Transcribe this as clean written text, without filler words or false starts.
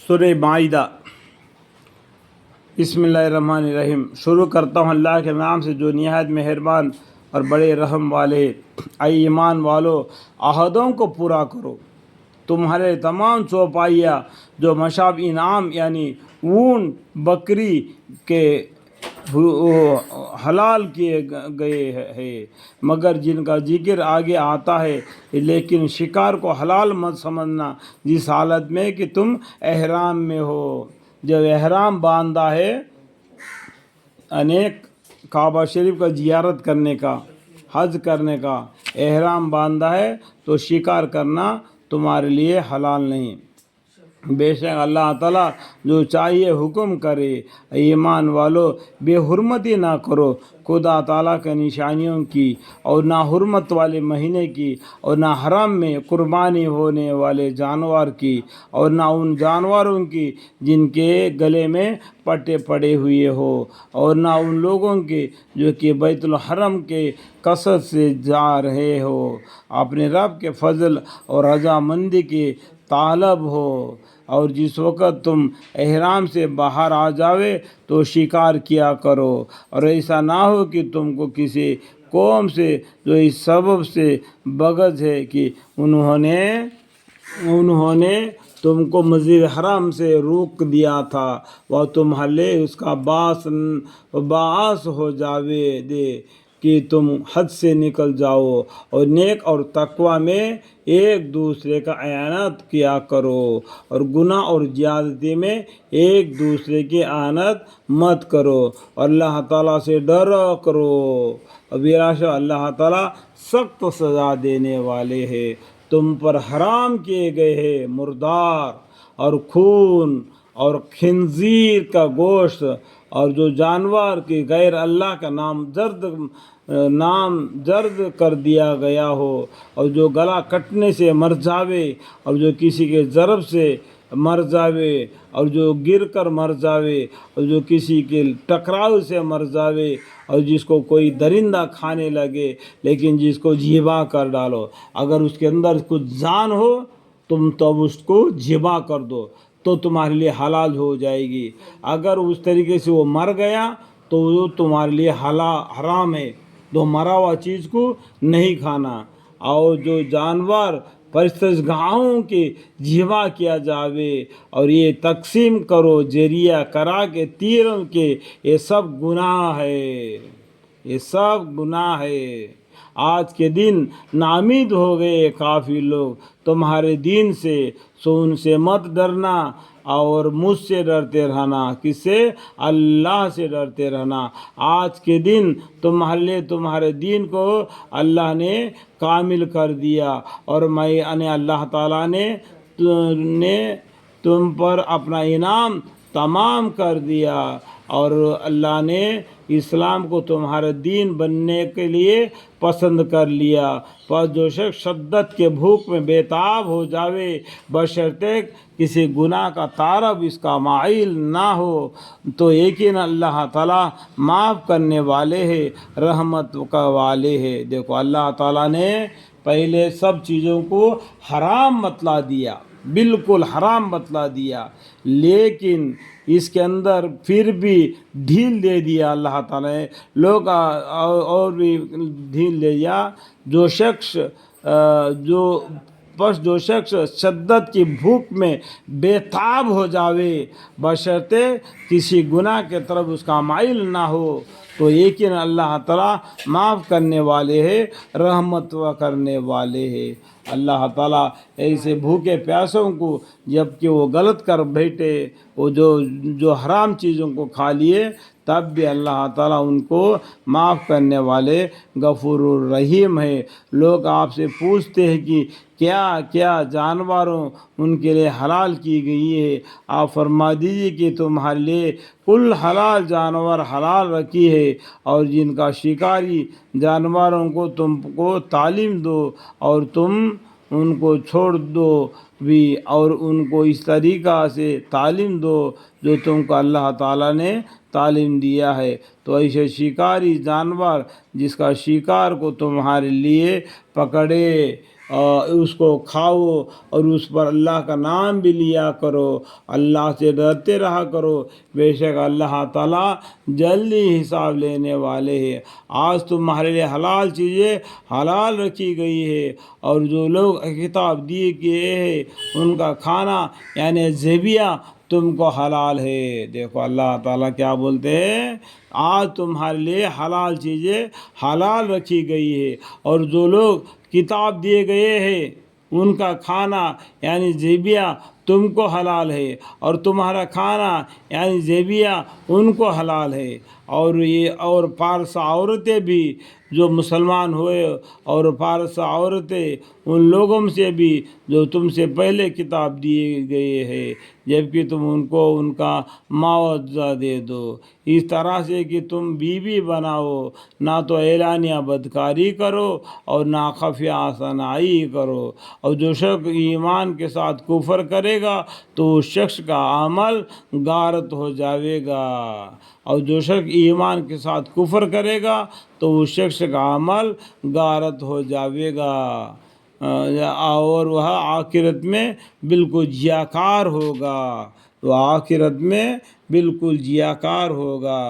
سورہ معاہدہ۔ بسم اللہ الرحمن الرحیم۔ شروع کرتا ہوں اللہ کے نام سے جو نہایت مہربان اور بڑے رحم والے۔ اے ایمان والو، عہدوں کو پورا کرو۔ تمہارے تمام چوپائیاں جو مشاب انعام یعنی اونٹ بکری کے حلال کیے گئے ہیں، مگر جن کا ذکر آگے آتا ہے، لیکن شکار کو حلال مت سمجھنا جس حالت میں کہ تم احرام میں ہو۔ جب احرام باندھا ہے انیک کعبہ شریف کا زیارت کرنے کا، حج کرنے کا احرام باندھا ہے تو شکار کرنا تمہارے لیے حلال نہیں۔ بے شک اللہ تعالیٰ جو چاہیے حکم کرے۔ ایمان والو، بے حرمتی نہ کرو خدا تعالیٰ کے نشانیوں کی، اور نہ حرمت والے مہینے کی، اور نہ حرم میں قربانی ہونے والے جانور کی، اور نہ ان جانوروں کی جن کے گلے میں پٹے پڑے ہوئے ہو، اور نہ ان لوگوں کے جو کہ بیت الحرم کے کثرت سے جا رہے ہو، اپنے رب کے فضل اور رضامندی کے طالب ہو۔ اور جس وقت تم احرام سے باہر آ جاوے تو شکار کیا کرو، اور ایسا نہ ہو کہ تم کو کسی قوم سے جو اس سبب سے بغض ہے کہ انہوں نے تم کو مسجد حرام سے روک دیا تھا، وہ تمہارے اس کا باعث ہو جاوے دے کہ تم حد سے نکل جاؤ، اور نیک اور تقوی میں ایک دوسرے کا اعانت کیا کرو، اور گناہ اور زیادتی میں ایک دوسرے کی اعانت مت کرو، اور اللہ تعالیٰ سے ڈرا کرو، اور بلا شک اللہ تعالیٰ سخت سزا دینے والے ہیں۔ تم پر حرام کیے گئے ہیں مردار اور خون اور خنزیر کا گوشت، اور جو جانور کی غیر اللہ کا نام زرد کر دیا گیا ہو، اور جو گلا کٹنے سے مر جاوے، اور جو کسی کے ضرب سے مر جاوے، اور جو گر کر مر جاوے، اور جو کسی کے ٹکراؤ سے مر جاوے، اور جس کو کوئی درندہ کھانے لگے لیکن جس کو ذبح کر ڈالو۔ اگر اس کے اندر کچھ جان ہو تم تب اس کو ذبح کر دو تو تمہارے لیے حلال ہو جائے گی۔ اگر اس طریقے سے وہ مر گیا تو وہ تمہارے لیے حرام ہے، تو مرا ہوا چیز کو نہیں کھانا۔ اور جو جانور پرستش گاہوں کے ذبح کیا جاوے، اور یہ تقسیم کرو ذریعہ کرا کے تیروں کے، یہ سب گناہ ہے، یہ سب گناہ ہے۔ آج کے دن نامید ہو گئے کافی لوگ تمہارے دین سے، سو ان سے مت ڈرنا، اور مجھ سے ڈرتے رہنا۔ کس سے؟ اللہ سے ڈرتے رہنا۔ آج کے دن تمہارے دین کو اللہ نے کامل کر دیا، اور میں اللہ تعالیٰ نے تم پر اپنا انعام تمام کر دیا، اور اللہ نے اسلام کو تمہارا دین بننے کے لیے پسند کر لیا۔ پس جو شخص شدت کے بھوک میں بےتاب ہو جاوے، بشرطے کسی گناہ کا تعارف اس کا مائل نہ ہو، تو یقین اللہ تعالیٰ معاف کرنے والے ہیں، رحمت کا والے ہیں۔ دیکھو اللہ تعالیٰ نے پہلے سب چیزوں کو حرام بتلا دیا، بالکل حرام بتلا دیا، لیکن اس کے اندر پھر بھی ڈھیل دے دیا اللہ تعالیٰ نے، لوگ اور بھی ڈھیل دے دیا۔ جو شخص شدت کی بھوک میں بےتاب ہو جاوے، بشرطے کسی گناہ کے طرف اس کا مائل نہ ہو، تو یقین اللہ تعالیٰ معاف کرنے والے ہیں، رحمت کرنے والے ہیں۔ اللہ تعالیٰ ایسے بھوکے پیاسوں کو جب کہ وہ غلط کر بیٹھے، وہ جو حرام چیزوں کو کھا لیے، تب بھی اللہ تعالیٰ ان کو معاف کرنے والے غفور الرحیم ہے۔ لوگ آپ سے پوچھتے ہیں کہ کیا کیا جانوروں ان کے لیے حلال کی گئی ہے؟ آپ فرما دیجیے کہ تمہارے لیے کل حلال جانور حلال رکھی ہے، اور جن کا شکاری جانوروں کو تم کو تعلیم دو، اور تم ان کو چھوڑ دو بھی، اور ان کو اس طریقہ سے تعلیم دو جو تم کو اللہ تعالیٰ نے تعلیم دیا ہے۔ تو ایسے شکاری جانور جس کا شکار کو تمہارے لیے پکڑے اس کو کھاؤ اور اس پر اللہ کا نام بھی لیا کرو، اللہ سے ڈرتے رہا کرو، بے شک اللہ تعالیٰ جلدی حساب لینے والے ہیں۔ آج تمہارے لیے حلال چیزیں حلال رکھی گئی ہے، اور جو لوگ کتاب دیے گئے ہیں ان کا کھانا یعنی ذبیحہ تم کو حلال ہے۔ دیکھو اللہ تعالیٰ کیا بولتے ہیں، آج تمہارے لیے حلال چیزیں حلال رکھی گئی ہے، اور جو لوگ کتاب دیے گئے ہیں ان کا کھانا یعنی ذبیحہ تم کو حلال ہے، اور تمہارا کھانا یعنی ذبیحہ ان کو حلال ہے۔ اور پارسا عورتیں بھی جو مسلمان ہوئے، اور پارسا عورتیں ان لوگوں سے بھی جو تم سے پہلے کتاب دیے گئے ہیں، جبکہ تم ان کو ان کا معاوضہ دے دو، اس طرح سے کہ تم بیوی بناؤ، نہ تو اعلانیہ بدکاری کرو اور نہ خفیہ صناعی کرو۔ اور جو شخص ایمان کے ساتھ کفر کرے گا تو اس شخص کا عمل غارت ہو جائے گا، اور جو شخص ایمان کے ساتھ کفر کرے گا تو اس شخص کا عمل غارت ہو جائے گا، اور وہ آخرت میں بالکل ضیاء کار ہوگا، وہ آخرت میں بالکل ضیاء کار ہوگا۔